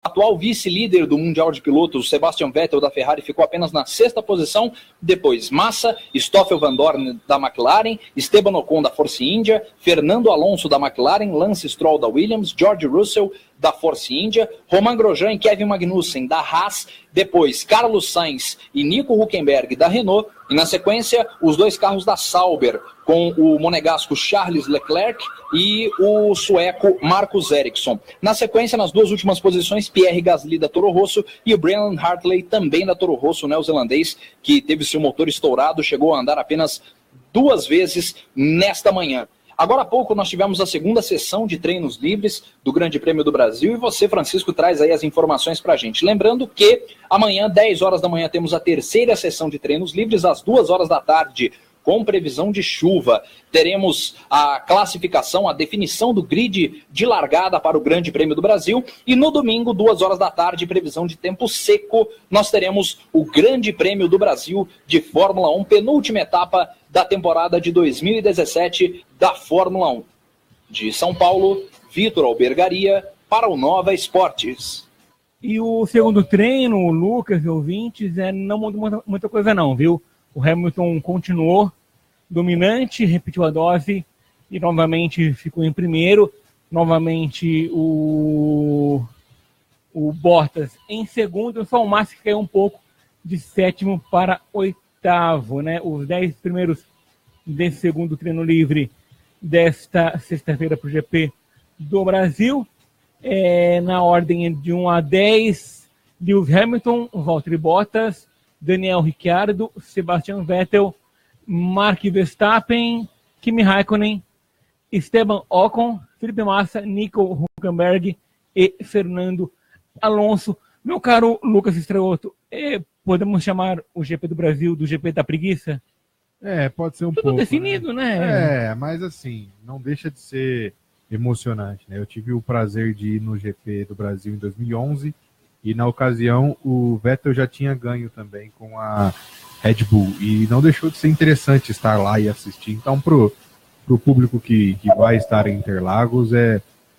atual vice-líder do Mundial de Pilotos, Sebastian Vettel da Ferrari, ficou apenas na 6ª posição. Depois Massa, Stoffel Vandoorne da McLaren, Esteban Ocon da Force India, Fernando Alonso da McLaren, Lance Stroll da Williams, George Russell da Force India, Romain Grosjean e Kevin Magnussen da Haas, depois Carlos Sainz e Nico Hülkenberg da Renault, e na sequência os 2 carros da Sauber, com o monegasco Charles Leclerc e o sueco Marcus Ericsson. Na sequência, nas 2 últimas posições, Pierre Gasly da Toro Rosso e o Brennan Hartley também da Toro Rosso, neozelandês, que teve seu motor estourado, chegou a andar apenas 2 vezes nesta manhã. Agora há pouco nós tivemos a 2ª sessão de treinos livres do Grande Prêmio do Brasil e você, Francisco, traz aí as informações pra gente. Lembrando que amanhã, 10 horas da manhã, temos a 3ª sessão de treinos livres, às 2 horas da tarde, com previsão de chuva. Teremos a classificação, a definição do grid de largada para o Grande Prêmio do Brasil. E no domingo, 2 horas da tarde, previsão de tempo seco, nós teremos o Grande Prêmio do Brasil de Fórmula 1, penúltima etapa da temporada de 2017 da Fórmula 1. De São Paulo, Vitor Albergaria, para o Nova Esportes. E o segundo treino, Lucas e ouvintes, não mudou muita coisa não, viu? O Hamilton continuou dominante, repetiu a dose e novamente ficou em primeiro. Novamente o Bottas em segundo, só o Massa que caiu um pouco de 7º para 8º, né? Os 10 primeiros desse segundo treino livre desta sexta-feira para o GP do Brasil. Na ordem de 1 a 10, Lewis Hamilton, Valtteri Bottas, Daniel Ricciardo, Sebastian Vettel, Mark Verstappen, Kimi Raikkonen, Esteban Ocon, Felipe Massa, Nico Hülkenberg e Fernando Alonso. Meu caro Lucas Estrelotto, podemos chamar o GP do Brasil do GP da preguiça? Pode ser Tudo pouco. definido, né? Mas assim, não deixa de ser emocionante, né? Eu tive o prazer de ir no GP do Brasil em 2011 e na ocasião o Vettel já tinha ganho também com a Red Bull e não deixou de ser interessante estar lá e assistir. Então pro público que vai estar em Interlagos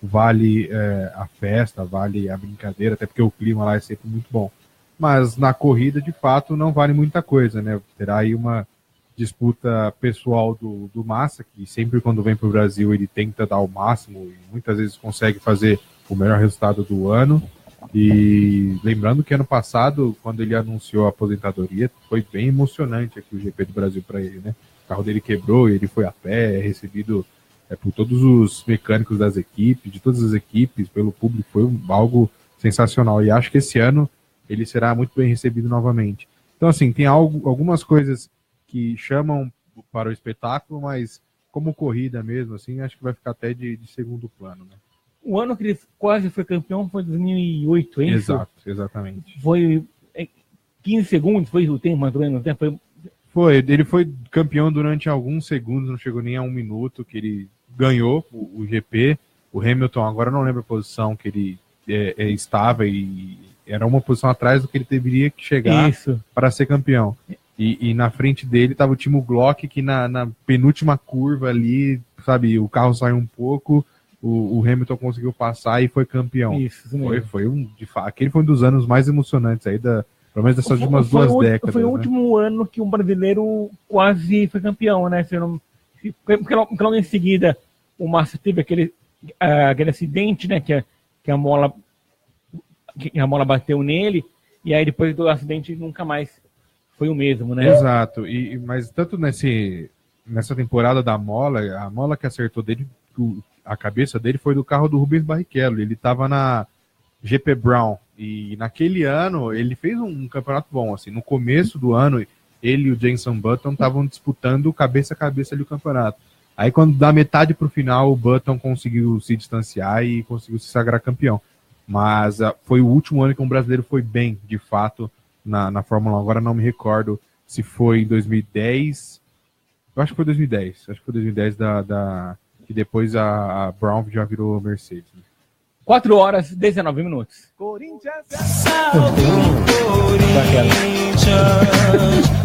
vale a festa, vale a brincadeira, até porque o clima lá é sempre muito bom. Mas na corrida, de fato, não vale muita coisa, né? Terá aí uma disputa pessoal do Massa, que sempre quando vem para o Brasil ele tenta dar o máximo e muitas vezes consegue fazer o melhor resultado do ano. E lembrando que ano passado, quando ele anunciou a aposentadoria, foi bem emocionante aqui o GP do Brasil para ele, né? O carro dele quebrou e ele foi a pé, recebido por todos os mecânicos das equipes, de todas as equipes, pelo público, foi algo sensacional. E acho que esse ano ele será muito bem recebido novamente. Então, assim, tem algumas coisas que chamam para o espetáculo, mas como corrida mesmo, assim, acho que vai ficar até de segundo plano, né? O ano que ele quase foi campeão foi 2008, hein? Exato, exatamente. Foi 15 segundos, foi o tempo, mais ou menos, né? Ele foi campeão durante alguns segundos, não chegou nem a 1 minuto que ele ganhou o GP. O Hamilton, agora não lembro a posição que ele estava, e era uma posição atrás do que ele deveria chegar para ser campeão. E na frente dele estava o Timo Glock, que na penúltima curva ali, sabe, o carro saiu um pouco, o Hamilton conseguiu passar e foi campeão. Aquele foi um dos anos mais emocionantes aí, pelo menos dessas últimas 2 décadas. Foi o último ano que um brasileiro quase foi campeão, né? Porque logo em seguida o Massa teve aquele acidente, né? Que a mola bateu nele, e aí depois do acidente nunca mais foi o mesmo, né? Exato, mas tanto nessa temporada da mola, a mola que acertou dele, a cabeça dele foi do carro do Rubens Barrichello, ele estava na GP Brown, e naquele ano ele fez um campeonato bom, assim, no começo do ano ele e o Jenson Button estavam disputando cabeça a cabeça ali o campeonato. Aí quando da metade para o final o Button conseguiu se distanciar e conseguiu se sagrar campeão. Mas foi o último ano que um brasileiro foi bem, de fato, na Fórmula 1. Agora não me recordo se foi em 2010. Eu acho que foi 2010. Acho que foi 2010 que depois a Brown já virou Mercedes. 4 horas, 19 minutos. Corinthians,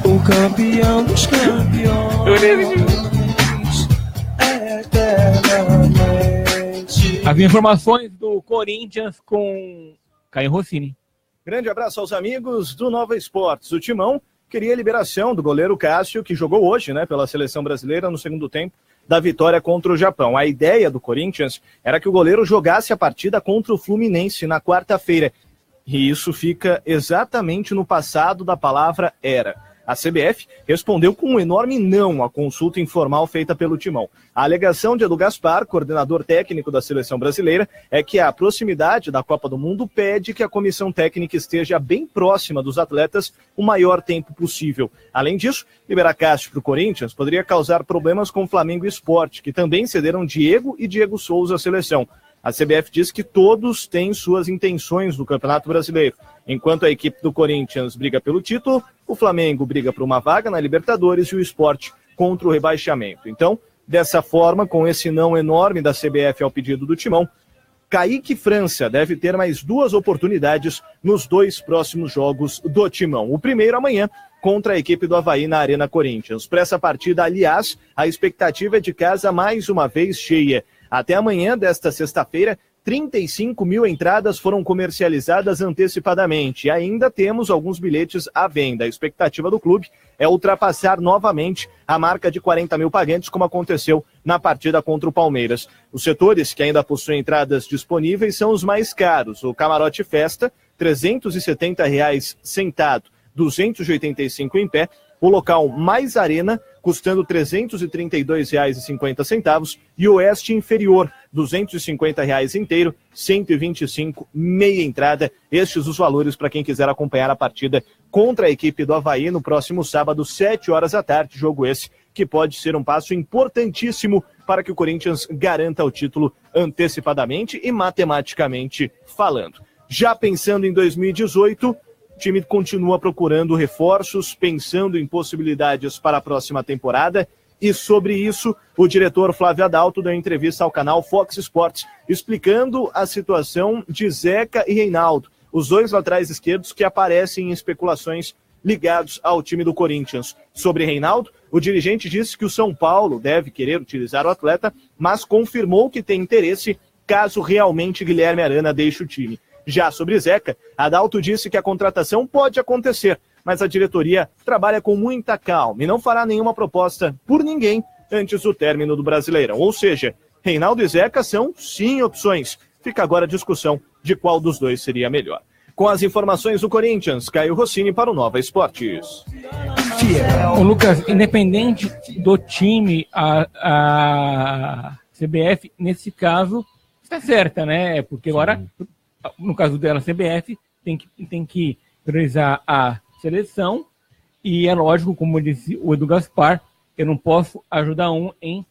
o campeão dos campeões. As informações do Corinthians com Caio Rossini. Grande abraço aos amigos do Nova Esportes. O Timão queria a liberação do goleiro Cássio, que jogou hoje, né, pela seleção brasileira no segundo tempo da vitória contra o Japão. A ideia do Corinthians era que o goleiro jogasse a partida contra o Fluminense na quarta-feira. E isso fica exatamente no passado da palavra era. A CBF respondeu com um enorme não à consulta informal feita pelo Timão. A alegação de Edu Gaspar, coordenador técnico da seleção brasileira, é que a proximidade da Copa do Mundo pede que a comissão técnica esteja bem próxima dos atletas o maior tempo possível. Além disso, liberar Cássio para o Corinthians poderia causar problemas com o Flamengo e Sport, que também cederam Diego e Diego Souza à seleção. A CBF diz que todos têm suas intenções no Campeonato Brasileiro. Enquanto a equipe do Corinthians briga pelo título, o Flamengo briga por uma vaga na Libertadores e o Sport contra o rebaixamento. Então, dessa forma, com esse não enorme da CBF ao pedido do Timão, Kaique França deve ter mais 2 oportunidades nos 2 próximos jogos do Timão. O primeiro amanhã contra a equipe do Avaí na Arena Corinthians. Para essa partida, aliás, a expectativa é de casa mais uma vez cheia. Até amanhã desta sexta-feira, 35 mil entradas foram comercializadas antecipadamente. E ainda temos alguns bilhetes à venda. A expectativa do clube é ultrapassar novamente a marca de 40 mil pagantes, como aconteceu na partida contra o Palmeiras. Os setores que ainda possuem entradas disponíveis são os mais caros. O Camarote Festa, R$ 370 sentado, 285 em pé. O local mais Arena, custando R$ 332,50, e o Oeste Inferior, R$ 250 inteiro, 125 meia entrada. Estes os valores para quem quiser acompanhar a partida contra a equipe do Avaí no próximo sábado, 7 horas da tarde, jogo esse que pode ser um passo importantíssimo para que o Corinthians garanta o título antecipadamente e matematicamente falando. Já pensando em 2018... o time continua procurando reforços, pensando em possibilidades para a próxima temporada. E sobre isso, o diretor Flávio Adalto deu entrevista ao canal Fox Sports, explicando a situação de Zeca e Reinaldo, os 2 laterais esquerdos que aparecem em especulações ligados ao time do Corinthians. Sobre Reinaldo, o dirigente disse que o São Paulo deve querer utilizar o atleta, mas confirmou que tem interesse caso realmente Guilherme Arana deixe o time. Já sobre Zeca, Adalto disse que a contratação pode acontecer, mas a diretoria trabalha com muita calma e não fará nenhuma proposta por ninguém antes do término do Brasileirão. Ou seja, Reinaldo e Zeca são sim opções. Fica agora a discussão de qual dos dois seria melhor. Com as informações do Corinthians, Caio Rossini para o Nova Esportes. O Lucas, independente do time, a CBF, nesse caso, está certa, né? Porque agora... no caso dela, a CBF tem que priorizar a seleção e é lógico, como disse o Edu Gaspar, eu não posso ajudar um em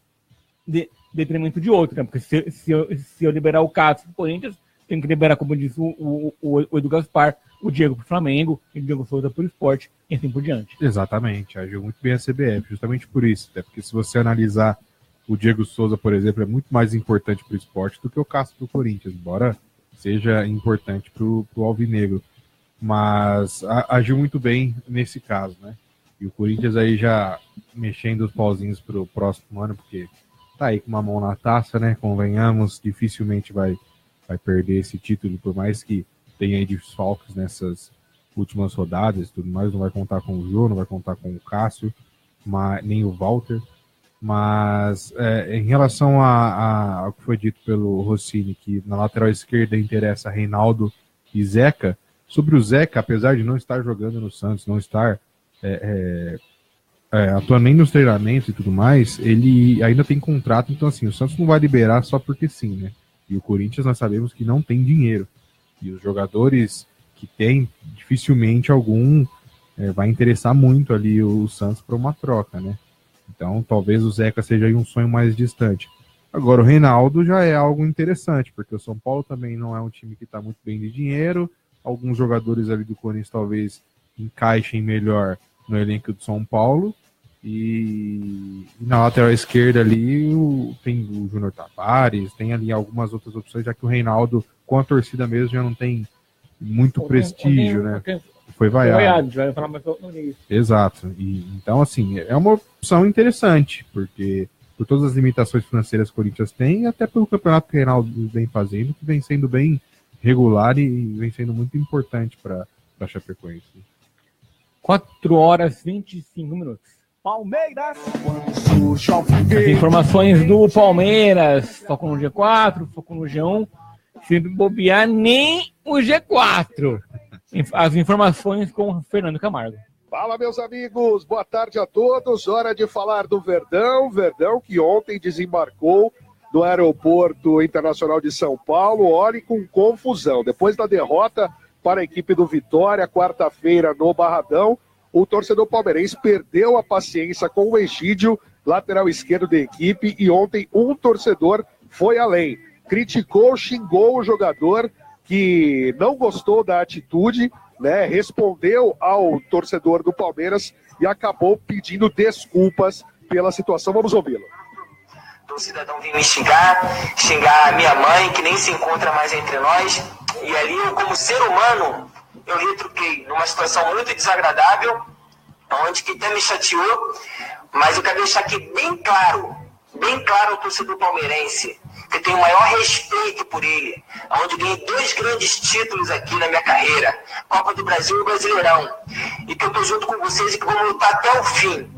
detrimento de outro, né? Porque se eu liberar o Cássio do Corinthians, tenho que liberar, como disse o Edu Gaspar, o Diego para o Flamengo e o Diego Souza para o Sport e assim por diante. Exatamente, agiu muito bem a CBF, justamente por isso, até porque se você analisar o Diego Souza, por exemplo, é muito mais importante para o Sport do que o Cássio do Corinthians, embora seja importante para o Alvinegro, mas agiu muito bem nesse caso, né? E o Corinthians aí já mexendo os pauzinhos para o próximo ano, porque tá aí com uma mão na taça, né? Convenhamos, dificilmente vai perder esse título, por mais que tenha aí desfalques nessas últimas rodadas e tudo mais, não vai contar com o Jô, não vai contar com o Cássio, nem o Walter. Mas em relação ao que foi dito pelo Rossini, que na lateral esquerda interessa Reinaldo e Zeca, sobre o Zeca, apesar de não estar jogando no Santos, não estar atuando nem nos treinamentos e tudo mais, ele ainda tem contrato, então assim, o Santos não vai liberar só porque sim, né? E o Corinthians nós sabemos que não tem dinheiro. E os jogadores que tem, dificilmente algum vai interessar muito ali o Santos para uma troca, né? Então, talvez o Zeca seja aí um sonho mais distante. Agora, o Reinaldo já é algo interessante, porque o São Paulo também não é um time que está muito bem de dinheiro. Alguns jogadores ali do Corinthians talvez encaixem melhor no elenco do São Paulo. E na lateral esquerda ali tem o Júnior Tavares, tem ali algumas outras opções, já que o Reinaldo, com a torcida mesmo, já não tem muito prestígio, né? Foi vaiado. Vai falar mais sobre isso. Exato. Então, assim, é uma opção interessante, porque por todas as limitações financeiras que o Corinthians tem, e até pelo campeonato que o Reinaldo vem fazendo, que vem sendo bem regular e vem sendo muito importante para a Chapecoense. 4h25. Palmeiras. As informações do Palmeiras. Foco no G4, foco no G1. Se bobear, nem o G4. As informações com Fernando Camargo. Fala, meus amigos, boa tarde a todos. Hora de falar do Verdão. Verdão que ontem desembarcou do Aeroporto Internacional de São Paulo. Olhe, com confusão. Depois da derrota para a equipe do Vitória, quarta-feira no Barradão, o torcedor palmeirense perdeu a paciência com o Egídio, lateral esquerdo da equipe, e ontem um torcedor foi além. Criticou, xingou o jogador que não gostou da atitude, né? Respondeu ao torcedor do Palmeiras e acabou pedindo desculpas pela situação. Vamos ouvi-lo. O cidadão vinha me xingar a minha mãe, que nem se encontra mais entre nós, e ali eu, como ser humano, eu retruquei numa situação muito desagradável, onde que até me chateou, mas eu quero deixar aqui bem claro ao torcedor palmeirense, que eu tenho o maior respeito por ele, onde eu ganhei 2 grandes títulos aqui na minha carreira, Copa do Brasil e Brasileirão, e que eu tô junto com vocês e que vamos lutar até o fim.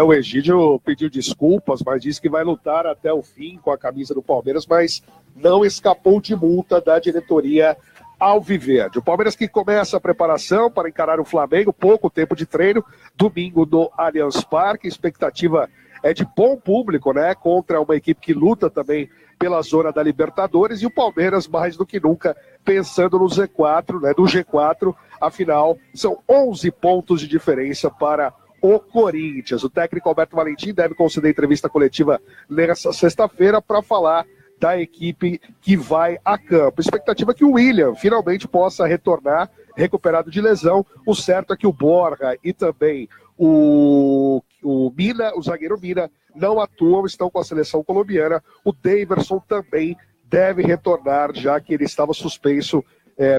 O Egídio pediu desculpas, mas disse que vai lutar até o fim com a camisa do Palmeiras, mas não escapou de multa da diretoria alviverde. O Palmeiras que começa a preparação para encarar o Flamengo, pouco tempo de treino, domingo no Allianz Parque, expectativa é de bom público, né, contra uma equipe que luta também pela zona da Libertadores, e o Palmeiras mais do que nunca pensando no Z4, né, do G4, afinal são 11 pontos de diferença para o Corinthians. O técnico Alberto Valentim deve conceder entrevista coletiva nessa sexta-feira para falar da equipe que vai a campo. Expectativa que o William finalmente possa retornar, recuperado de lesão. O certo é que o Borja e também o Mina, o zagueiro Mina, não atuam, estão com a seleção colombiana. O Daverson também deve retornar, já que ele estava suspenso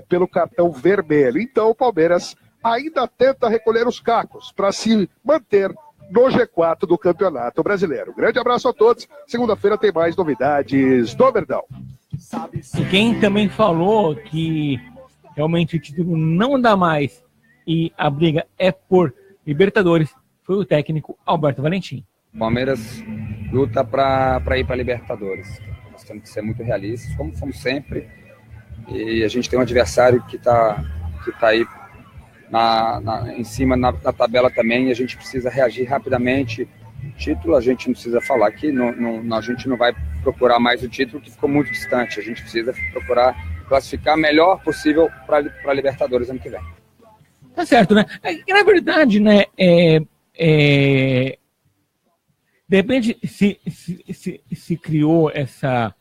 pelo cartão vermelho. Então o Palmeiras ainda tenta recolher os cacos para se manter no G4 do Campeonato Brasileiro. Grande abraço a todos. Segunda-feira tem mais novidades do Verdão. E quem também falou que realmente o título não dá mais e a briga é por Libertadores foi o técnico Alberto Valentim. O Palmeiras luta para ir para Libertadores. Nós temos que ser muito realistas, como fomos sempre. E a gente tem um adversário que tá aí em cima na tabela também, e a gente precisa reagir rapidamente. Título, a gente não precisa falar aqui, a gente não vai procurar mais o título, que ficou muito distante. A gente precisa procurar classificar melhor possível para Libertadores ano que vem. Tá certo, né? Na verdade, né, de repente se criou essa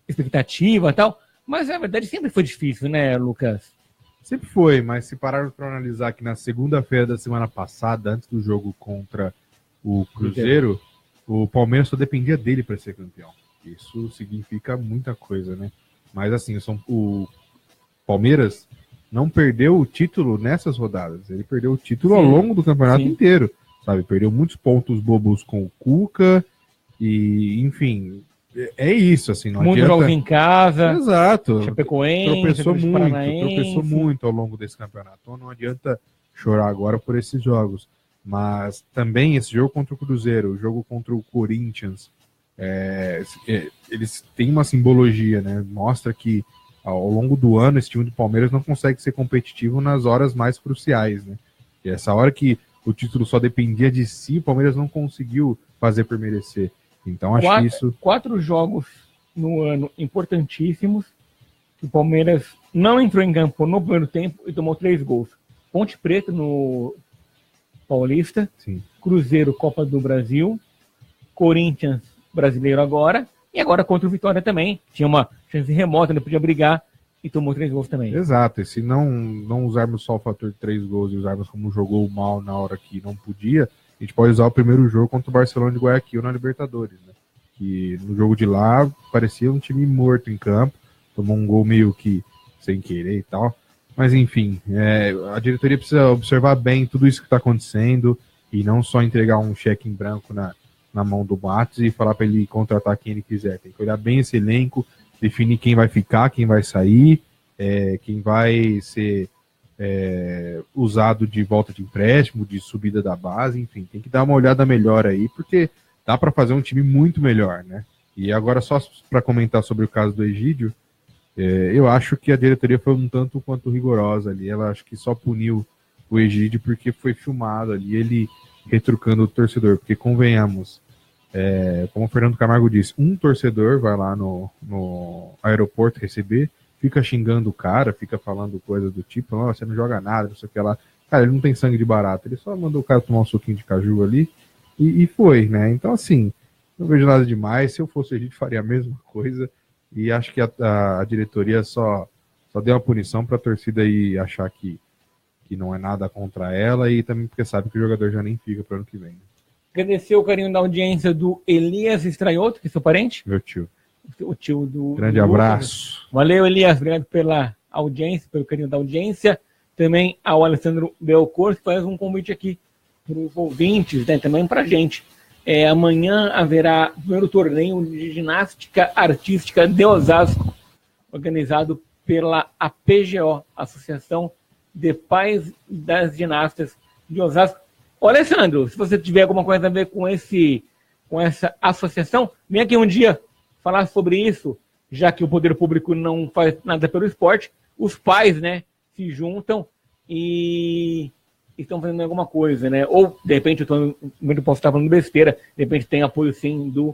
expectativa e tal, mas na verdade sempre foi difícil, né, Lucas? Sempre foi, mas se parar para analisar que na segunda-feira da semana passada, antes do jogo contra o Cruzeiro, o Palmeiras só dependia dele para ser campeão. Isso significa muita coisa, né? Mas assim, o Palmeiras não perdeu o título nessas rodadas. Ele perdeu o título ao longo do campeonato inteiro, sabe? Perdeu muitos pontos bobos com o Cuca e, enfim, é isso, assim. Não muitos adianta... jogos em casa. Exato. Chapecoense, tropeçou muito ao longo desse campeonato. Então não adianta chorar agora por esses jogos. Mas também esse jogo contra o Cruzeiro, o jogo contra o Corinthians, eles têm uma simbologia, né? Mostra que ao longo do ano esse time do Palmeiras não consegue ser competitivo nas horas mais cruciais, né? E essa hora que o título só dependia de si, o Palmeiras não conseguiu fazer por merecer. Então acho que isso... 4 jogos no ano importantíssimos, o Palmeiras não entrou em campo no primeiro tempo e tomou 3 gols. Ponte Preta no Paulista, sim. Cruzeiro, Copa do Brasil, Corinthians, Brasileiro agora, e agora contra o Vitória também. Tinha uma chance remota, não podia brigar, e tomou 3 gols também. Exato, e se não usarmos só o fator de 3 gols e usarmos como jogou mal na hora que não podia, a gente pode usar o primeiro jogo contra o Barcelona de Guayaquil na Libertadores, né? Que no jogo de lá parecia um time morto em campo, tomou um gol meio que sem querer e tal. Mas enfim, a diretoria precisa observar bem tudo isso que está acontecendo e não só entregar um cheque em branco na mão do Matos e falar para ele contratar quem ele quiser. Tem que olhar bem esse elenco, definir quem vai ficar, quem vai sair, quem vai ser usado de volta de empréstimo, de subida da base, enfim, tem que dar uma olhada melhor aí, porque dá para fazer um time muito melhor, né? E agora, só para comentar sobre o caso do Egídio, eu acho que a diretoria foi um tanto quanto rigorosa ali. Ela acho que só puniu o Egídio porque foi filmado ali, ele retrucando o torcedor. Porque, convenhamos, como o Fernando Camargo disse, um torcedor vai lá no aeroporto receber, fica xingando o cara, fica falando coisas do tipo, oh, você não joga nada, não sei o que lá. Cara, ele não tem sangue de barata, ele só mandou o cara tomar um suquinho de caju ali e foi, né? Então, assim, não vejo nada demais. Se eu fosse o Egídio, faria a mesma coisa. E acho que a diretoria só deu uma punição para a torcida aí achar que não é nada contra ela, e também porque sabe que o jogador já nem fica para o ano que vem. Agradecer o carinho da audiência do Elias Estraioto, que é seu parente. Meu tio. O tio do... Grande abraço. Valeu, Elias. Obrigado pela audiência, pelo carinho da audiência. Também ao Alessandro Belcor, que faz um convite aqui para os ouvintes, né, também para a gente. Amanhã haverá o primeiro torneio de ginástica artística de Osasco, organizado pela APGO, Associação de Pais das Ginastas de Osasco. Ô, Alessandro, se você tiver alguma coisa a ver com essa associação, vem aqui um dia falar sobre isso, já que o poder público não faz nada pelo esporte, os pais, né, se juntam e estão fazendo alguma coisa, né? Ou, de repente, eu posso estar falando besteira, de repente tem apoio, sim, do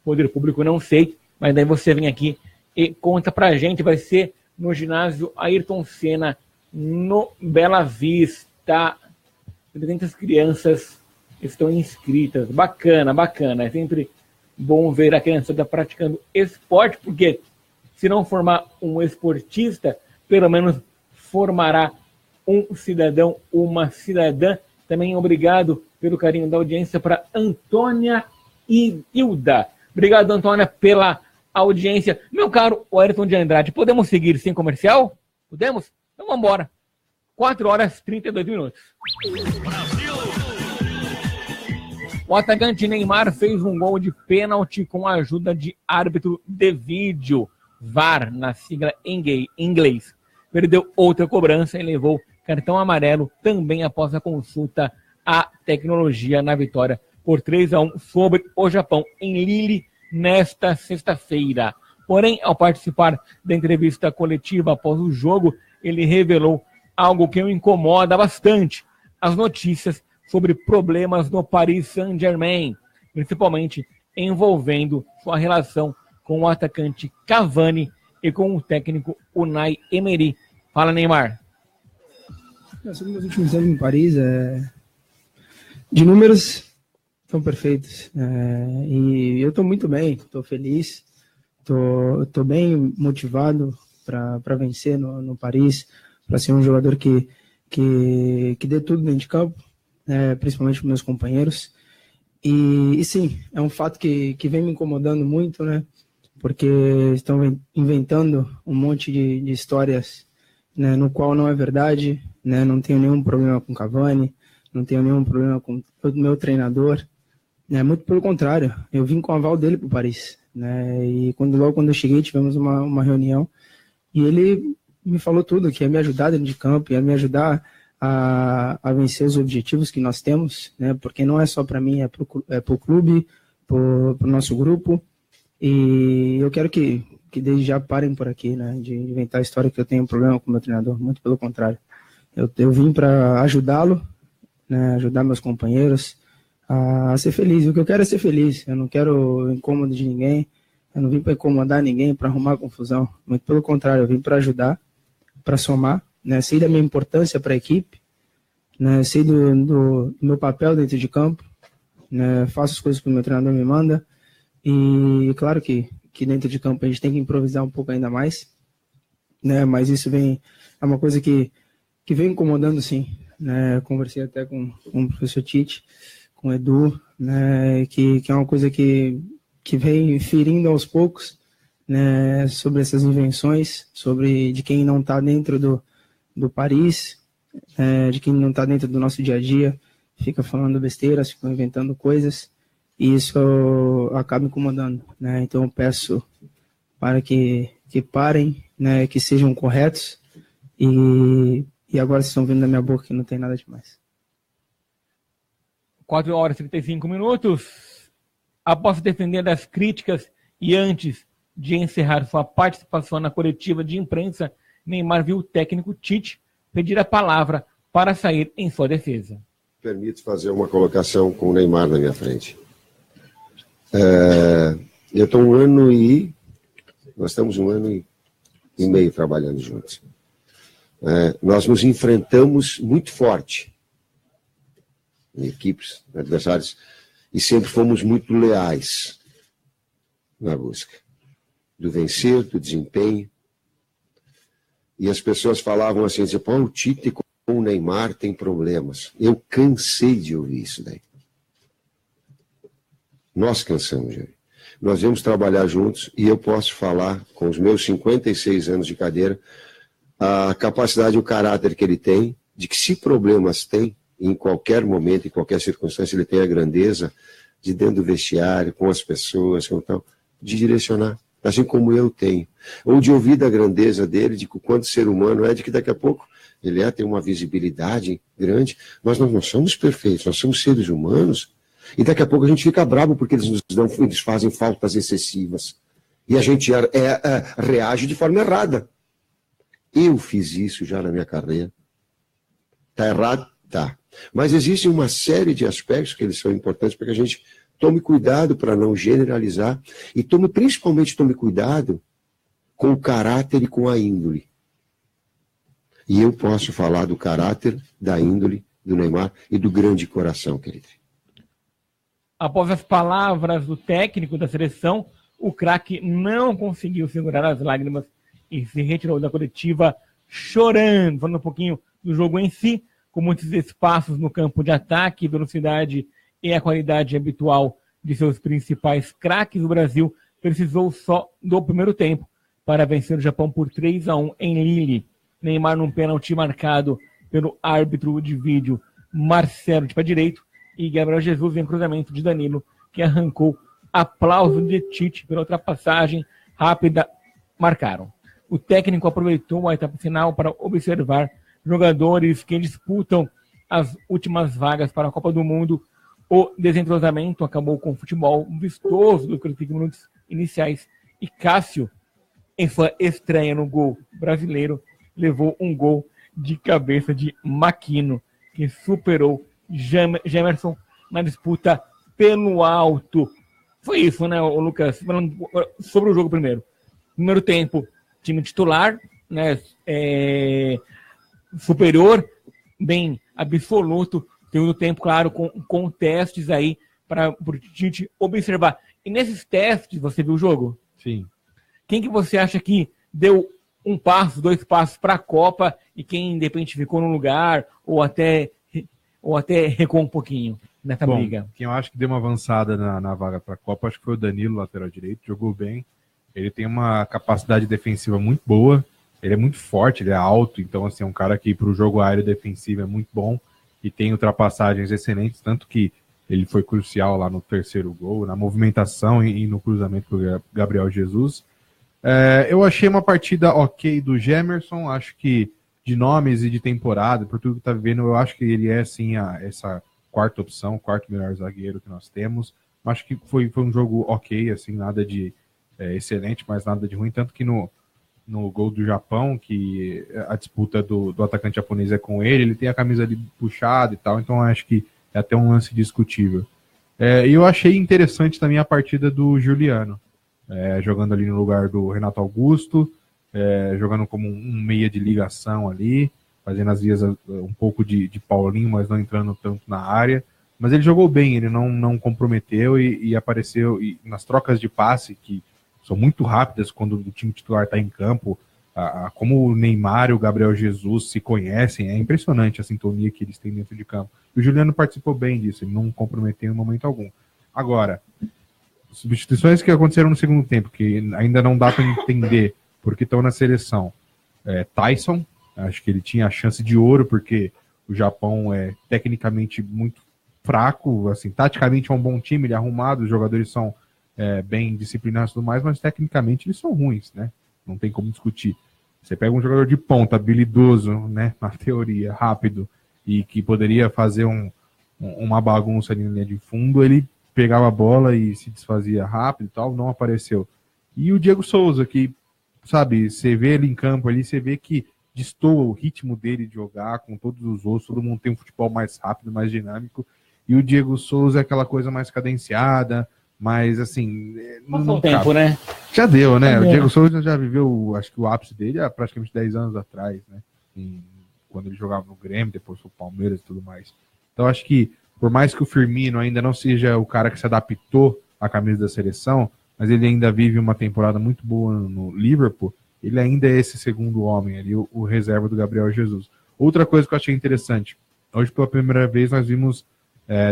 poder público, não sei, mas daí você vem aqui e conta pra gente. Vai ser no ginásio Ayrton Senna, no Bela Vista. 300 crianças estão inscritas. Bacana, bacana. É sempre bom ver a criançada praticando esporte, porque se não formar um esportista, pelo menos formará um cidadão, uma cidadã. Também obrigado pelo carinho da audiência para Antônia e Hilda. Obrigado, Antônia, pela audiência. Meu caro Ayrton de Andrade, podemos seguir sem comercial? Podemos? Então vamos embora. 4h32. Brasil! O atacante Neymar fez um gol de pênalti com a ajuda de árbitro de vídeo, VAR, na sigla em inglês. Perdeu outra cobrança e levou cartão amarelo também após a consulta à tecnologia na vitória por 3-1 sobre o Japão em Lille nesta sexta-feira. Porém, ao participar da entrevista coletiva após o jogo, ele revelou algo que o incomoda bastante: as notícias sobre problemas no Paris Saint-Germain, principalmente envolvendo sua relação com o atacante Cavani e com o técnico Unai Emery. Fala, Neymar. Sobre meus últimos anos em Paris, de números, são perfeitos. E eu estou muito bem, estou feliz, estou bem motivado para vencer no Paris, para ser um jogador que dê tudo dentro de campo, principalmente para meus companheiros. E sim, é um fato que vem me incomodando muito, né? Porque estão inventando um monte de histórias, né, no qual não é verdade, né? Não tenho nenhum problema com Cavani, não tenho nenhum problema com o meu treinador, né? Muito pelo contrário, eu vim com o aval dele para o Paris, né? E logo quando eu cheguei, tivemos uma reunião e ele me falou tudo, que ia me ajudar dentro de campo, ia me ajudar a vencer os objetivos que nós temos, né? Porque não é só para mim, é para o clube, para o nosso grupo. E eu quero que desde já parem por aqui, né, de inventar a história que eu tenho um problema com o meu treinador. Muito pelo contrário. Eu vim para ajudá-lo, né, ajudar meus companheiros a ser feliz. O que eu quero é ser feliz. Eu não quero incômodo de ninguém. Eu não vim para incomodar ninguém, para arrumar confusão. Muito pelo contrário, eu vim para ajudar, para somar, né, sei da minha importância para a equipe, né, sei do meu papel dentro de campo, né, faço as coisas que o meu treinador me manda. E claro que dentro de campo a gente tem que improvisar um pouco ainda mais, né? Mas isso é uma coisa que vem incomodando, sim, né? Eu conversei até com o professor Tite, com o Edu, né? Que é uma coisa que vem ferindo aos poucos, né? Sobre essas invenções, de quem não está dentro do Paris, de quem não está dentro do nosso dia a dia, fica falando besteiras, fica inventando coisas. E isso acaba incomodando, né? Então eu peço para que parem, né, que sejam corretos. E agora vocês estão vendo na minha boca que não tem nada demais. 4 horas e 35 minutos. Após se defender das críticas e antes de encerrar sua participação na coletiva de imprensa, Neymar viu o técnico Tite pedir a palavra para sair em sua defesa. Permite fazer uma colocação com o Neymar na minha frente. Eu estou nós estamos 1 ano e meio trabalhando juntos. Nós nos enfrentamos muito forte em equipes, adversários, e sempre fomos muito leais na busca do vencer, do desempenho. E as pessoas falavam assim, pô, o Tite com o Neymar tem problemas. Eu cansei de ouvir isso daí. Nós cansamos, Jair. Nós vamos trabalhar juntos e eu posso falar, com os meus 56 anos de cadeira, a capacidade e o caráter que ele tem, de que se problemas tem, em qualquer momento, em qualquer circunstância, ele tem a grandeza de dentro do vestiário, com as pessoas, de direcionar, assim como eu tenho. Ou de ouvir da grandeza dele, de quanto ser humano é, de que daqui a pouco ele tem uma visibilidade grande, mas nós não somos perfeitos, nós somos seres humanos, e daqui a pouco a gente fica bravo porque eles fazem faltas excessivas. E a gente reage de forma errada. Eu fiz isso já na minha carreira. Está errado? Tá. Mas existe uma série de aspectos que eles são importantes para que a gente tome cuidado para não generalizar e principalmente tome cuidado com o caráter e com a índole. E eu posso falar do caráter, da índole, do Neymar e do grande coração que ele tem. Após as palavras do técnico da seleção, o craque não conseguiu segurar as lágrimas e se retirou da coletiva chorando, falando um pouquinho do jogo em si, com muitos espaços no campo de ataque, velocidade e a qualidade habitual de seus principais craques. O Brasil precisou só do primeiro tempo para vencer o Japão por 3-1 em Lille. Neymar num pênalti marcado pelo árbitro de vídeo Marcelo de pé direito e Gabriel Jesus em cruzamento de Danilo, que arrancou aplauso de Tite pela ultrapassagem rápida. Marcaram. O técnico aproveitou a etapa final para observar jogadores que disputam as últimas vagas para a Copa do Mundo. O desentrosamento acabou com o futebol vistoso dos 45 minutos iniciais e Cássio, em sua estreia no gol brasileiro, levou um gol de cabeça de Maquino, que superou Gemerson na disputa pelo alto. Foi isso, né, Lucas? Falando sobre o jogo primeiro. Primeiro tempo, time titular, né, superior, bem absoluto. Segundo tempo, claro, com testes aí para o gente observar. E nesses testes, você viu o jogo? Sim. Quem que você acha que deu um passo, 2 passos para a Copa e quem, de repente, ficou no lugar ou até recuou um pouquinho nessa briga? Quem eu acho que deu uma avançada na vaga para a Copa, acho que foi o Danilo, lateral direito, jogou bem. Ele tem uma capacidade defensiva muito boa, ele é muito forte, ele é alto, então assim, é um cara que para o jogo aéreo defensivo é muito bom e tem ultrapassagens excelentes, tanto que ele foi crucial lá no terceiro gol, na movimentação e no cruzamento com o Gabriel Jesus. Eu achei uma partida ok do Gemerson, acho que de nomes e de temporada, por tudo que tá vivendo, eu acho que ele é sim essa quarta opção, quarto melhor zagueiro que nós temos. Acho que foi um jogo ok, assim, nada de excelente, mas nada de ruim, tanto que no gol do Japão, que a disputa do atacante japonês é com ele tem a camisa ali puxada e tal, então acho que é até um lance discutível. E eu achei interessante também a partida do Juliano, jogando ali no lugar do Renato Augusto, jogando como um meia de ligação ali, fazendo às vezes um pouco de Paulinho, mas não entrando tanto na área. Mas ele jogou bem, ele não comprometeu e apareceu nas trocas de passe, que são muito rápidas quando o time titular está em campo, como o Neymar e o Gabriel Jesus se conhecem, é impressionante a sintonia que eles têm dentro de campo. E o Juliano participou bem disso, ele não comprometeu em momento algum. Agora, substituições que aconteceram no segundo tempo, que ainda não dá para entender porque estão na seleção. Tyson, acho que ele tinha a chance de ouro, porque o Japão é tecnicamente muito fraco, assim, taticamente é um bom time, ele é arrumado, os jogadores são bem disciplinados e tudo mais, mas tecnicamente eles são ruins, né? Não tem como discutir. Você pega um jogador de ponta, habilidoso, né, na teoria, rápido, e que poderia fazer uma bagunça ali na linha de fundo, ele pegava a bola e se desfazia rápido e tal, não apareceu. E o Diego Souza, que, sabe, você vê ele em campo ali, você vê que destoa o ritmo dele de jogar com todos os outros, todo mundo tem um futebol mais rápido, mais dinâmico, e o Diego Souza é aquela coisa mais cadenciada, mas assim... Passou o tempo, né? Já deu, né? Já o deu. Diego Souza já viveu, acho que o ápice dele há praticamente 10 anos atrás, né? Quando ele jogava no Grêmio, depois foi o Palmeiras e tudo mais. Então acho que, por mais que o Firmino ainda não seja o cara que se adaptou à camisa da seleção, mas ele ainda vive uma temporada muito boa no Liverpool, ele ainda é esse segundo homem ali, o reserva do Gabriel Jesus. Outra coisa que eu achei interessante, hoje pela primeira vez nós vimos,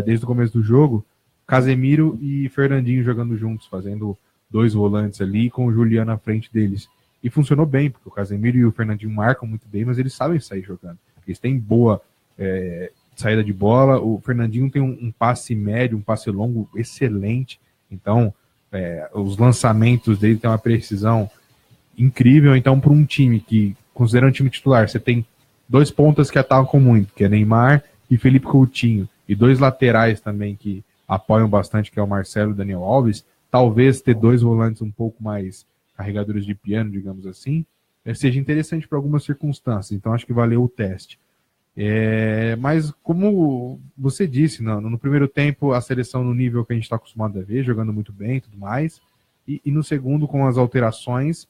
desde o começo do jogo, Casemiro e Fernandinho jogando juntos, fazendo 2 volantes ali, com o Juliano à frente deles. E funcionou bem, porque o Casemiro e o Fernandinho marcam muito bem, mas eles sabem sair jogando. Eles têm boa saída de bola, o Fernandinho tem um passe médio, um passe longo excelente, então os lançamentos dele têm uma precisão incrível. Então, para um time que, considerando um time titular, você tem 2 pontas que atacam muito, que é Neymar e Felipe Coutinho, e 2 laterais também que apoiam bastante, que é o Marcelo e o Daniel Alves, talvez ter 2 volantes um pouco mais carregadores de piano, digamos assim, seja interessante para algumas circunstâncias. Então, acho que valeu o teste. Mas, como você disse, no primeiro tempo, a seleção no nível que a gente está acostumado a ver, jogando muito bem e tudo mais, e no segundo, com as alterações,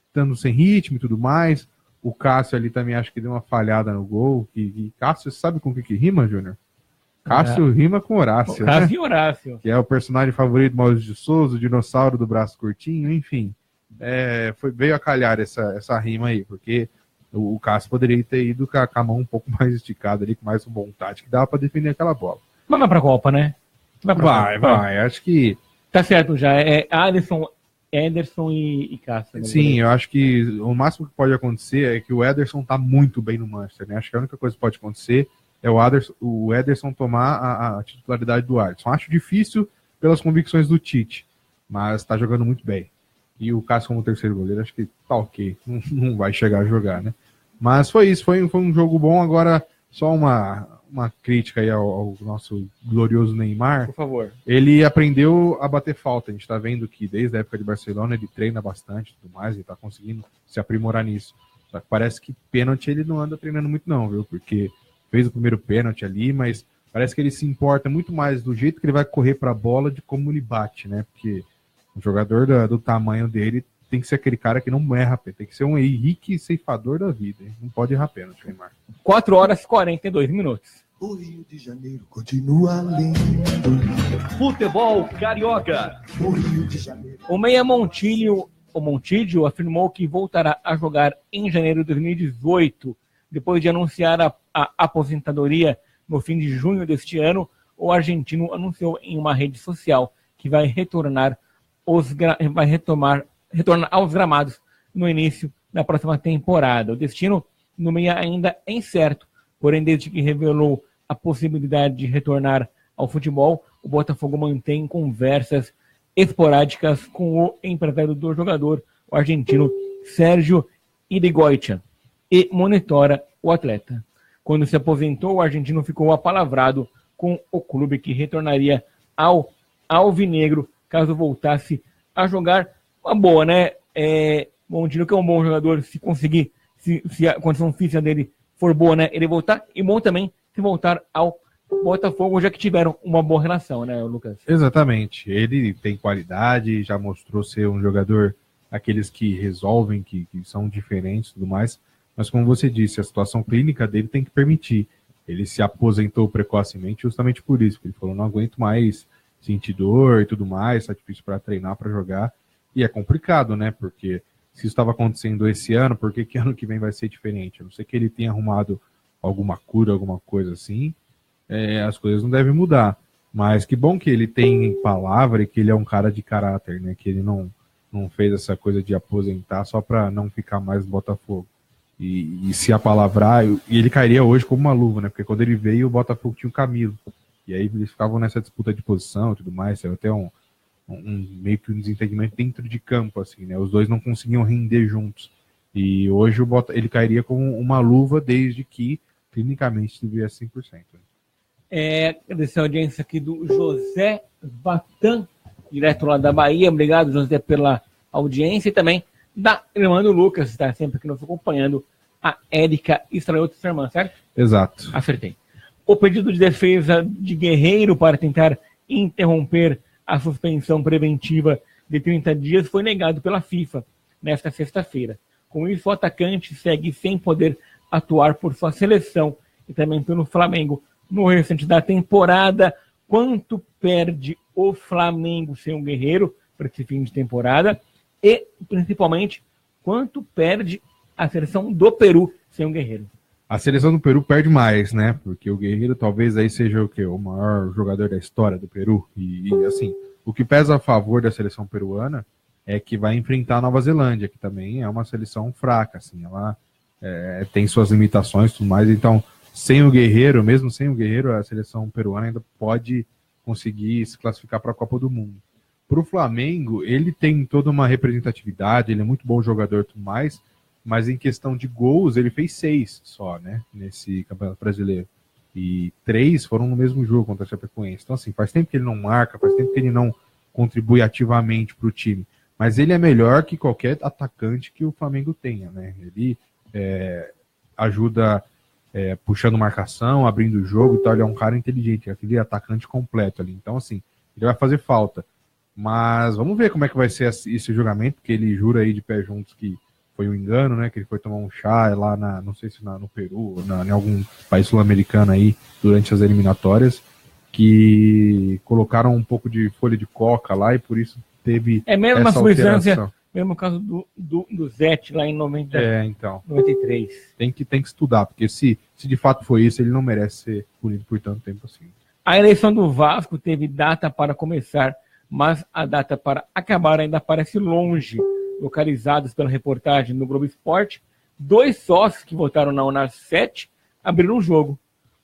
estando sem ritmo e tudo mais. O Cássio ali também acho que deu uma falhada no gol. Cássio, sabe com o que rima, Júnior? Cássio rima com Horácio. Cássio e Horácio. Que é o personagem favorito do Maurício de Souza, o dinossauro do braço curtinho, enfim. Veio a calhar essa rima aí, porque o Cássio poderia ter ido com a mão um pouco mais esticada ali, com mais vontade, que dava para defender aquela bola. Mas vai pra Copa, né? Vai. Acho que... Tá certo já. Alisson, Ederson e Cássio. Né? Sim, eu acho que o máximo que pode acontecer é que o Ederson tá muito bem no Manchester, né? Acho que a única coisa que pode acontecer é o Ederson tomar a titularidade do Alisson. Acho difícil pelas convicções do Tite, mas tá jogando muito bem. E o Cássio como terceiro goleiro, acho que tá ok. Não vai chegar a jogar, né? Mas foi isso, foi um jogo bom. Agora, só uma crítica aí ao nosso glorioso Neymar. Por favor. Ele aprendeu a bater falta. A gente tá vendo que desde a época de Barcelona ele treina bastante e tudo mais, ele tá conseguindo se aprimorar nisso. Só que parece que pênalti ele não anda treinando muito não, viu? Porque fez o primeiro pênalti ali, mas parece que ele se importa muito mais do jeito que ele vai correr para a bola de como ele bate, né? Porque um jogador do tamanho dele tem que ser aquele cara que não erra, tem que ser um Henrique ceifador da vida, hein? Não pode errar pênalti, Neymar. 4 horas e 42 minutos. O Rio de Janeiro continua lindo. Futebol carioca. O Rio de Janeiro. O meia Montijo afirmou que voltará a jogar em janeiro de 2018, depois de anunciar a aposentadoria no fim de junho deste ano. O argentino anunciou em uma rede social que vai retornar aos gramados no início da próxima temporada. O destino no meia ainda é incerto, porém desde que revelou a possibilidade de retornar ao futebol, o Botafogo mantém conversas esporádicas com o empresário do jogador, o argentino Sérgio Irigoyen, e monitora o atleta. Quando se aposentou, o argentino ficou apalavrado com o clube que retornaria ao alvinegro caso voltasse a jogar. Uma boa, né? Montijo, que é um bom jogador, se conseguir, se a condição física dele for boa, né? Ele voltar, e bom também se voltar ao Botafogo, já que tiveram uma boa relação, né, Lucas? Exatamente. Ele tem qualidade, já mostrou ser um jogador, aqueles que resolvem, que são diferentes e tudo mais. Mas como você disse, a situação clínica dele tem que permitir. Ele se aposentou precocemente justamente por isso, porque ele falou, não aguento mais sentir dor e tudo mais, tá difícil para treinar, para jogar. E é complicado, né? Porque se isso estava acontecendo esse ano, por que ano que vem vai ser diferente? A não ser que ele tenha arrumado alguma cura, alguma coisa assim, as coisas não devem mudar. Mas que bom que ele tem palavra e que ele é um cara de caráter, né? Que ele não fez essa coisa de aposentar só para não ficar mais no Botafogo. E se apalavrar, e ele cairia hoje como uma luva, né? Porque quando ele veio, o Botafogo tinha o Camilo. E aí eles ficavam nessa disputa de posição e tudo mais. Saiu até meio que um desentendimento dentro de campo, assim, né? Os dois não conseguiam render juntos. E hoje ele cairia com uma luva desde que clinicamente estivesse 100%. Agradecer a audiência aqui do José Vatan, direto lá da Bahia. Obrigado, José, pela audiência. E também da irmã do Lucas, que está sempre aqui nos acompanhando, a Érica Estraiota, sua irmã, certo? Exato. Acertei. O pedido de defesa de Guerreiro para tentar interromper a suspensão preventiva de 30 dias foi negado pela FIFA nesta sexta-feira. Com isso, o atacante segue sem poder atuar por sua seleção e também pelo Flamengo no restante da temporada. Quanto perde o Flamengo sem o Guerreiro para esse fim de temporada? E, principalmente, quanto perde a seleção do Peru sem o Guerreiro? A seleção do Peru perde mais, né? Porque o Guerreiro talvez aí seja o quê? O maior jogador da história do Peru. E assim, o que pesa a favor da seleção peruana é que vai enfrentar a Nova Zelândia, que também é uma seleção fraca, assim, ela tem suas limitações e tudo mais. Então, sem o Guerreiro, mesmo sem o Guerreiro, a seleção peruana ainda pode conseguir se classificar para a Copa do Mundo. Para o Flamengo, ele tem toda uma representatividade, ele é muito bom jogador e tudo mais, mas em questão de gols, ele fez 6 só, né, nesse Campeonato Brasileiro. E 3 foram no mesmo jogo contra a Chapecoense. Então, assim, faz tempo que ele não marca, faz tempo que ele não contribui ativamente para o time. Mas ele é melhor que qualquer atacante que o Flamengo tenha, né? Ele ajuda puxando marcação, abrindo o jogo e tal. Ele é um cara inteligente, é aquele atacante completo ali. Então, assim, ele vai fazer falta. Mas vamos ver como é que vai ser esse julgamento, porque ele jura aí de pé juntos que foi um engano, né? Que ele foi tomar um chá lá não sei se no Peru, ou em algum país sul-americano aí, durante as eliminatórias, que colocaram um pouco de folha de coca lá e por isso teve mesmo essa uma substância, alteração. mesmo o caso do Zete lá em 93. Tem que estudar, porque se de fato foi isso, ele não merece ser punido por tanto tempo assim. A eleição do Vasco teve data para começar, mas a data para acabar ainda parece longe. Localizados pela reportagem no Globo Esporte, 2 sócios que votaram na Unar 7 abriram o jogo.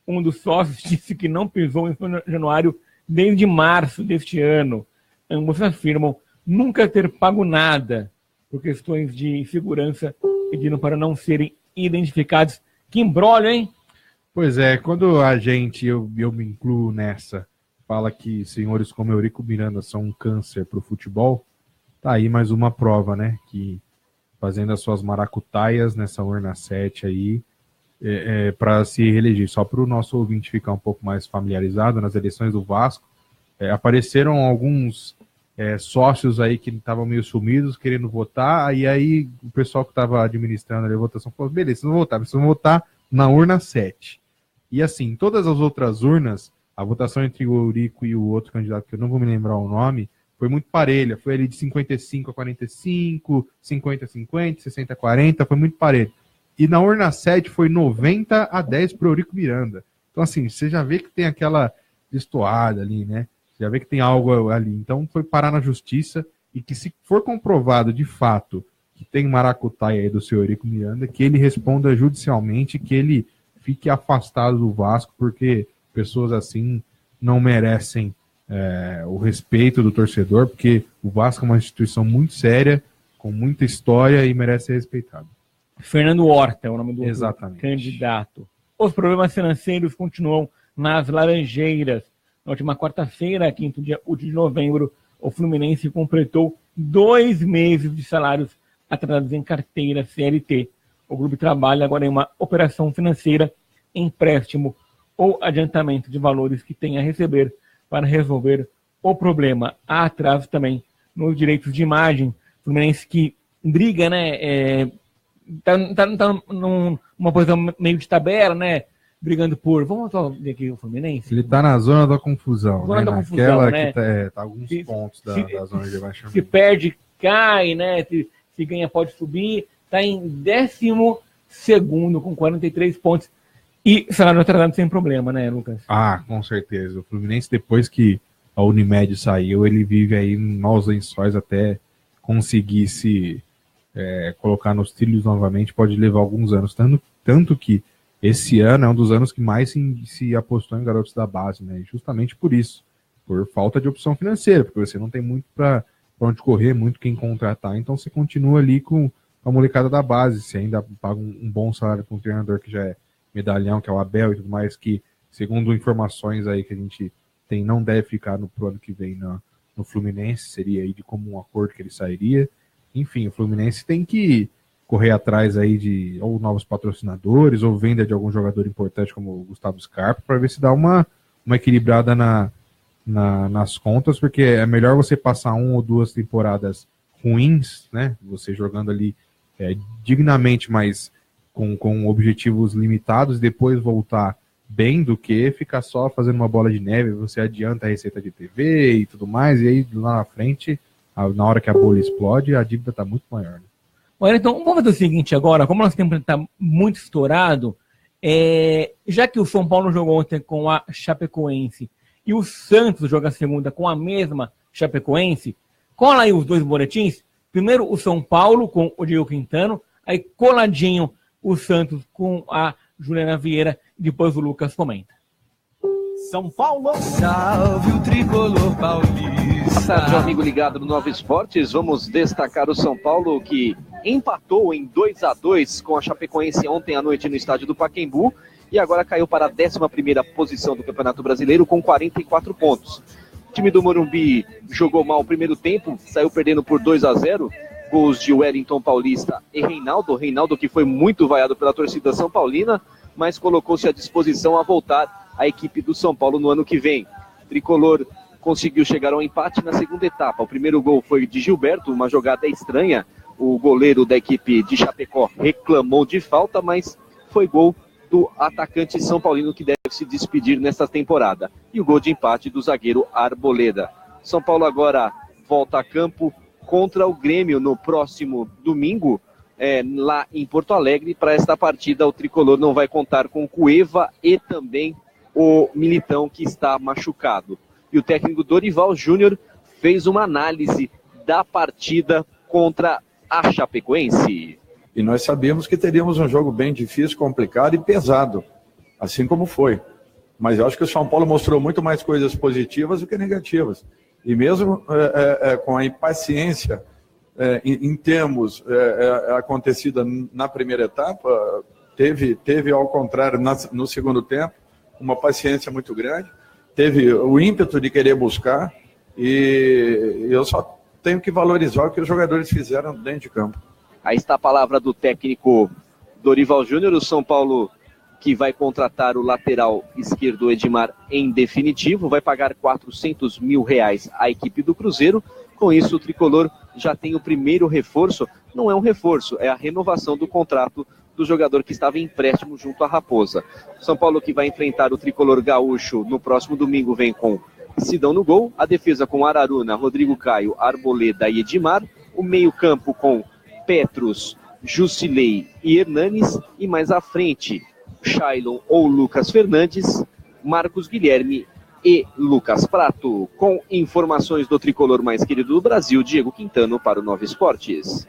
Um dos sócios disse que não pisou em São Januário desde março deste ano. Ambos afirmam nunca ter pago nada por questões de segurança, pedindo para não serem identificados. Que imbróglio, hein? Pois é, quando a gente, eu me incluo nessa, fala que senhores como Eurico Miranda são um câncer para o futebol, tá aí mais uma prova, né? Que fazendo as suas maracutaias nessa urna 7 aí, para se reeleger. Só para o nosso ouvinte ficar um pouco mais familiarizado, nas eleições do Vasco, apareceram alguns sócios aí que estavam meio sumidos, querendo votar, e aí o pessoal que estava administrando ali a votação falou, beleza, vocês vão votar, vocês vão votar na urna 7. E assim, todas as outras urnas, a votação entre o Eurico e o outro candidato, que eu não vou me lembrar o nome, foi muito parelha, foi ali de 55 a 45, 50 a 50, 60 a 40, foi muito parelho. E na urna 7 foi 90 a 10 para o Eurico Miranda. Então assim, você já vê que tem aquela destoada ali, né? Você já vê que tem algo ali. Então foi parar na justiça e que se for comprovado de fato que tem maracutaia aí do seu Eurico Miranda, que ele responda judicialmente, que ele fique afastado do Vasco, porque pessoas assim não merecem o respeito do torcedor, porque o Vasco é uma instituição muito séria, com muita história e merece ser respeitado. Fernando Horta é o nome do Exatamente. Candidato. Os problemas financeiros continuam nas Laranjeiras. Na última quarta-feira, quinto dia 8 de novembro, o Fluminense completou 2 meses de salários atrasados em carteira CLT. O grupo trabalha agora em uma operação financeira, empréstimo ou adiantamento de valores que tem a receber para resolver o problema. Há atraso também nos direitos de imagem. Fluminense que briga, né? Tá numa posição meio de tabela, né? Brigando por... Vamos só ver aqui o Fluminense. Ele tá na zona da confusão, zona né? da confusão, Naquela né? que tá alguns pontos da zona de rebaixamento. Se perde, cai, né? Se ganha, pode subir. Tá em 12º com 43 pontos. E salário atrasado sem problema, né, Lucas? Ah, com certeza. O Fluminense, depois que a Unimed saiu, ele vive aí em maus lençóis até conseguir se colocar nos trilhos novamente. Pode levar alguns anos. Tanto que esse ano é um dos anos que mais se apostou em garotos da base, né? E justamente por isso. por falta de opção financeira, porque você não tem muito para onde correr, muito quem contratar, então você continua ali com a molecada da base, você ainda paga um bom salário com um treinador que já é medalhão, que é o Abel e tudo mais, que, segundo informações aí que a gente tem, não deve ficar pro ano que vem no Fluminense, seria aí de comum acordo que ele sairia. Enfim, o Fluminense tem que correr atrás aí de ou novos patrocinadores, ou venda de algum jogador importante como o Gustavo Scarpa, para ver se dá uma equilibrada nas contas, porque é melhor você passar 1 ou 2 temporadas ruins, né? Você jogando ali dignamente, mas com objetivos limitados, e depois voltar bem, do que ficar só fazendo uma bola de neve, você adianta a receita de TV e tudo mais, e aí lá na frente, na hora que a bolha explode, a dívida está muito maior. Né? Olha, então, vamos fazer o seguinte agora, como nosso tempo está muito estourado, já que o São Paulo jogou ontem com a Chapecoense e o Santos joga segunda com a mesma Chapecoense, cola aí os 2 boletins. Primeiro o São Paulo com o Diego Quintano, aí coladinho o Santos com a Juliana Vieira, depois o Lucas comenta. São Paulo, salve o tricolor paulista. Boa tarde, amigo ligado no Nova Esportes. Vamos destacar o São Paulo, que empatou em 2-2 com a Chapecoense ontem à noite no estádio do Pacaembu e agora caiu para a 11ª posição do Campeonato Brasileiro com 44 pontos. O time do Morumbi jogou mal o primeiro tempo, saiu perdendo por 2-0, gols de Wellington Paulista e Reinaldo que foi muito vaiado pela torcida São Paulina, mas colocou-se à disposição a voltar à equipe do São Paulo no ano que vem. O tricolor conseguiu chegar ao empate na segunda etapa. O primeiro gol foi de Gilberto, uma jogada estranha. O goleiro da equipe de Chapecó reclamou de falta, mas foi gol do atacante São Paulino, que deve se despedir nesta temporada. E o gol de empate do zagueiro Arboleda. São Paulo agora volta a campo contra o Grêmio no próximo domingo, lá em Porto Alegre. Para esta partida, o tricolor não vai contar com o Cueva e também o Militão, que está machucado. E o técnico Dorival Júnior fez uma análise da partida contra a Chapecoense. E nós sabíamos que teríamos um jogo bem difícil, complicado e pesado, assim como foi. Mas eu acho que o São Paulo mostrou muito mais coisas positivas do que negativas. E mesmo com a impaciência em termos acontecida na primeira etapa, teve ao contrário no segundo tempo uma paciência muito grande, teve o ímpeto de querer buscar, e eu só tenho que valorizar o que os jogadores fizeram dentro de campo. Aí está a palavra do técnico Dorival Júnior. O São Paulo, que vai contratar o lateral esquerdo Edmar em definitivo, vai pagar R$400 mil à equipe do Cruzeiro. Com isso, o tricolor já tem o primeiro reforço. Não é um reforço, é a renovação do contrato do jogador que estava em empréstimo junto à Raposa. São Paulo, que vai enfrentar o tricolor gaúcho no próximo domingo, vem com Sidão no gol, a defesa com Araruna, Rodrigo Caio, Arboleda e Edmar, o meio-campo com Petros, Jusilei e Hernanes, e mais à frente, Shailon ou Lucas Fernandes, Marcos Guilherme e Lucas Prato. Com informações do tricolor mais querido do Brasil, Diego Quintano para o Nova Esportes.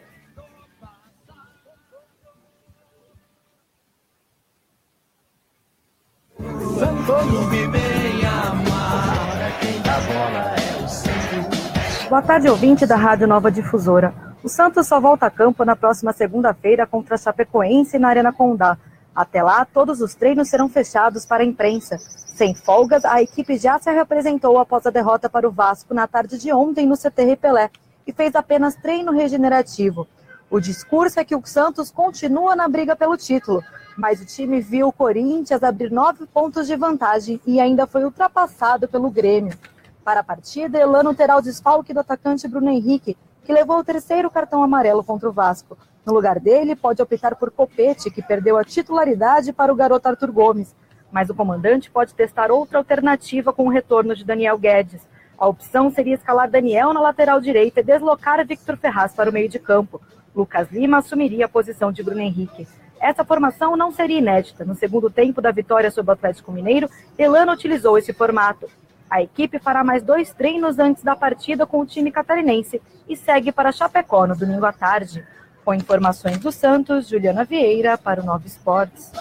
Boa tarde, ouvinte da Rádio Nova Difusora. O Santos só volta a campo na próxima segunda-feira contra a Chapecoense na Arena Condá. Até lá, todos os treinos serão fechados para a imprensa. Sem folgas, a equipe já se representou após a derrota para o Vasco na tarde de ontem no CT Pelé e fez apenas treino regenerativo. O discurso é que o Santos continua na briga pelo título, mas o time viu o Corinthians abrir 9 pontos de vantagem e ainda foi ultrapassado pelo Grêmio. Para a partida, Elano terá o desfalque do atacante Bruno Henrique, que levou o 3º cartão amarelo contra o Vasco. No lugar dele, pode optar por Copete, que perdeu a titularidade para o garoto Arthur Gomes. Mas o comandante pode testar outra alternativa com o retorno de Daniel Guedes. A opção seria escalar Daniel na lateral direita e deslocar Victor Ferraz para o meio de campo. Lucas Lima assumiria a posição de Bruno Henrique. Essa formação não seria inédita. No segundo tempo da vitória sobre o Atlético Mineiro, Elano utilizou esse formato. A equipe fará mais 2 treinos antes da partida com o time catarinense e segue para Chapecó no domingo à tarde. Com informações do Santos, Juliana Vieira para o Nova Esportes.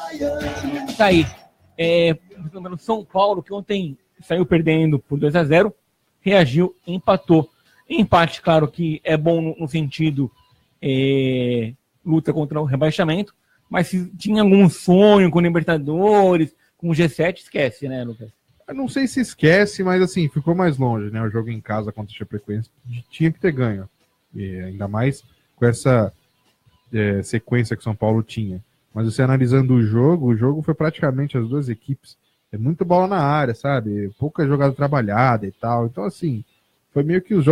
Tá aí. São Paulo, que ontem saiu perdendo por 2-0, reagiu e empatou. Empate, claro que é bom no sentido luta contra o rebaixamento, mas se tinha algum sonho com Libertadores, com o G7, esquece, né, Lucas? Eu não sei se esquece, mas assim, ficou mais longe, né? O jogo em casa contra o Chapecoense tinha que ter ganho. E ainda mais com essa sequência que o São Paulo tinha. Mas você analisando o jogo foi praticamente as duas equipes. É muito bola na área, sabe? Pouca jogada trabalhada e tal. Então, assim, foi meio que os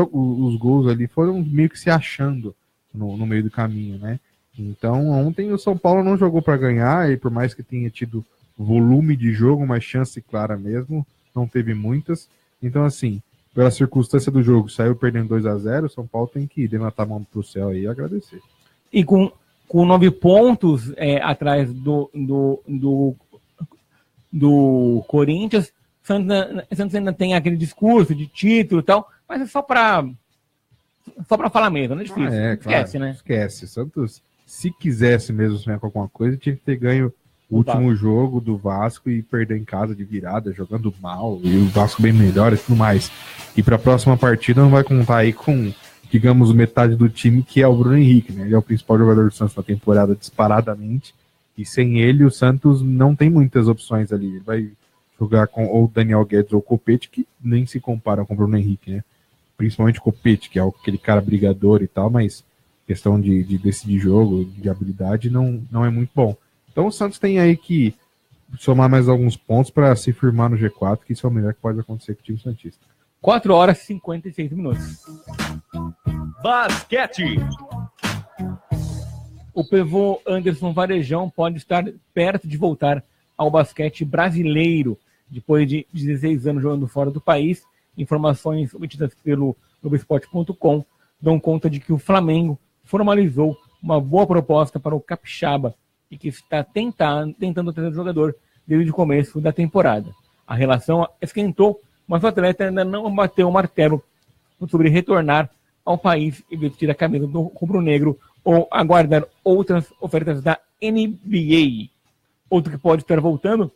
gols ali foram meio que se achando no meio do caminho, né? Então, ontem o São Paulo não jogou para ganhar, e por mais que tenha tido volume de jogo, uma chance clara mesmo, não teve muitas. Então, assim, pela circunstância do jogo, saiu perdendo 2-0, o São Paulo tem que levantar a mão pro céu aí e agradecer. E com 9 pontos atrás do Corinthians, o Santos ainda tem aquele discurso de título e tal, mas é só para falar mesmo, não é difícil. Esquece, claro, né? Esquece. O Santos, se quisesse mesmo sonhar com alguma coisa, tinha que ter ganho o último jogo do Vasco e perder em casa de virada, jogando mal, e o Vasco bem melhor e tudo mais. E para a próxima partida não vai contar aí com, digamos, metade do time, que é o Bruno Henrique, né? Ele é o principal jogador do Santos na temporada disparadamente, e sem ele o Santos não tem muitas opções ali. Ele vai jogar com ou Daniel Guedes ou o Copete, que nem se comparam com o Bruno Henrique, né? Principalmente o Copete, que é aquele cara brigador e tal, mas questão de decidir jogo, de habilidade, não é muito bom. Então o Santos tem aí que somar mais alguns pontos para se firmar no G4, que isso é o melhor que pode acontecer com o time santista. 4 horas e 56 minutos. Basquete. O pivô Anderson Varejão pode estar perto de voltar ao basquete brasileiro, depois de 16 anos jogando fora do país. Informações obtidas pelo Globoesporte.com dão conta de que o Flamengo formalizou uma boa proposta para o Capixaba e que está tentando trazer o jogador desde o começo da temporada. A relação esquentou, mas o atleta ainda não bateu o martelo sobre retornar ao país e vestir a camisa do rubro-negro ou aguardar outras ofertas da NBA. Outro que pode estar voltando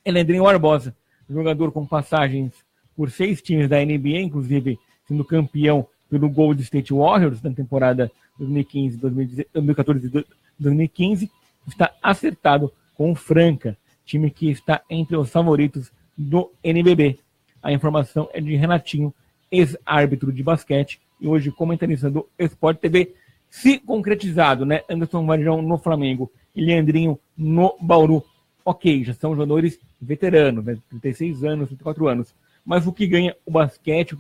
é Leandrinho Barbosa, jogador com passagens por 6 times da NBA, inclusive sendo campeão pelo Golden State Warriors na temporada 2014 e 2015, está acertado com o Franca, time que está entre os favoritos do NBB. A informação é de Renatinho, ex-árbitro de basquete e hoje comentarista do Sport TV. Se concretizado, né, Anderson Varejão no Flamengo e Leandrinho no Bauru, ok, já são jogadores veteranos, né, 36 anos, 34 anos. Mas o que ganha o basquete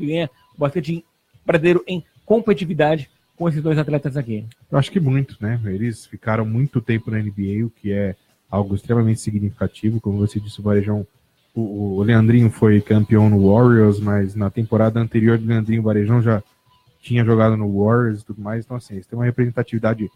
brasileiro em competitividade com esses dois atletas aqui? Eu acho que muito, né? Eles ficaram muito tempo na NBA, o que é algo extremamente significativo. Como você disse, o Varejão, o Leandrinho foi campeão no Warriors, mas na temporada anterior do Leandrinho, o Varejão já tinha jogado no Warriors e tudo mais. Então, assim, eles têm uma representatividade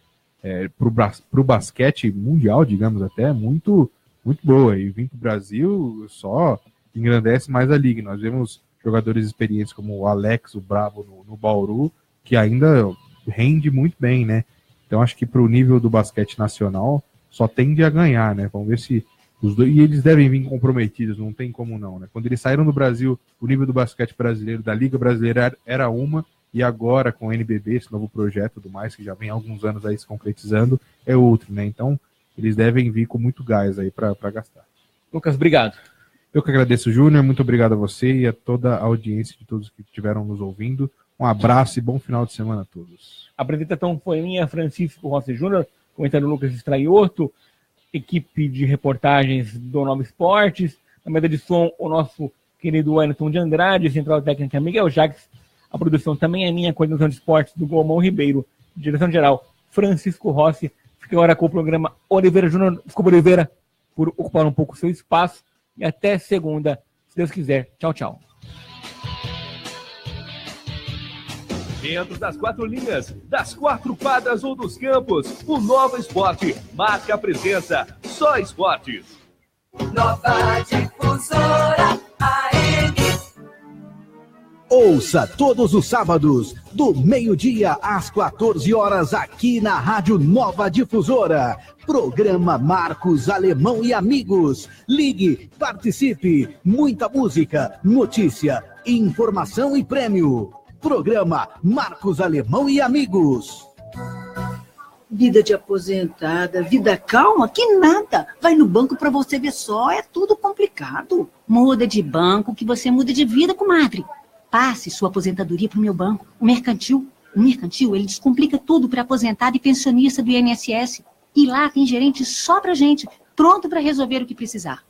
pro basquete mundial, digamos até, muito, muito boa. E vir pro Brasil só engrandece mais a liga. Nós vemos jogadores experientes como o Alex, o Bravo, no Bauru, que ainda rende muito bem, né? Então acho que pro nível do basquete nacional só tende a ganhar, né? Vamos ver se os dois... E eles devem vir comprometidos, não tem como não, né? Quando eles saíram do Brasil, o nível do basquete brasileiro, da Liga Brasileira era uma, e agora com o NBB, esse novo projeto e tudo mais, que já vem há alguns anos aí se concretizando, é outro, né? Então eles devem vir com muito gás aí para gastar. Lucas, obrigado. Eu que agradeço, Júnior, muito obrigado a você e a toda a audiência de todos que estiveram nos ouvindo. Um abraço e bom final de semana a todos. A apresentação foi minha, Francisco Rossi Júnior, comentário Lucas Estraioto, equipe de reportagens do Nova Esportes, na mesa de som o nosso querido Wellington de Andrade, central técnica Miguel Jacques, a produção também é minha, coordenação de esportes do Gomão Ribeiro, direção geral Francisco Rossi. Fique agora com o programa Oliveira Júnior, desculpa Oliveira, por ocupar um pouco o seu espaço, e até segunda, se Deus quiser. Tchau, tchau. Dentro das 4 linhas, das 4 quadras ou dos campos, o Nova Esporte marca a presença. Só esportes. Nova Difusora AM. Ouça todos os sábados, do meio-dia às 14 horas, aqui na Rádio Nova Difusora. Programa Marcos Alemão e Amigos. Ligue, participe. Muita música, notícia, informação e prêmio. Programa Marcos Alemão e Amigos. Vida de aposentada, vida calma, que nada. Vai no banco pra você ver só, é tudo complicado. Muda de banco que você muda de vida, comadre. Passe sua aposentadoria pro meu banco, o Mercantil. O Mercantil, ele descomplica tudo para aposentado e pensionista do INSS. E lá tem gerente só pra gente, pronto para resolver o que precisar.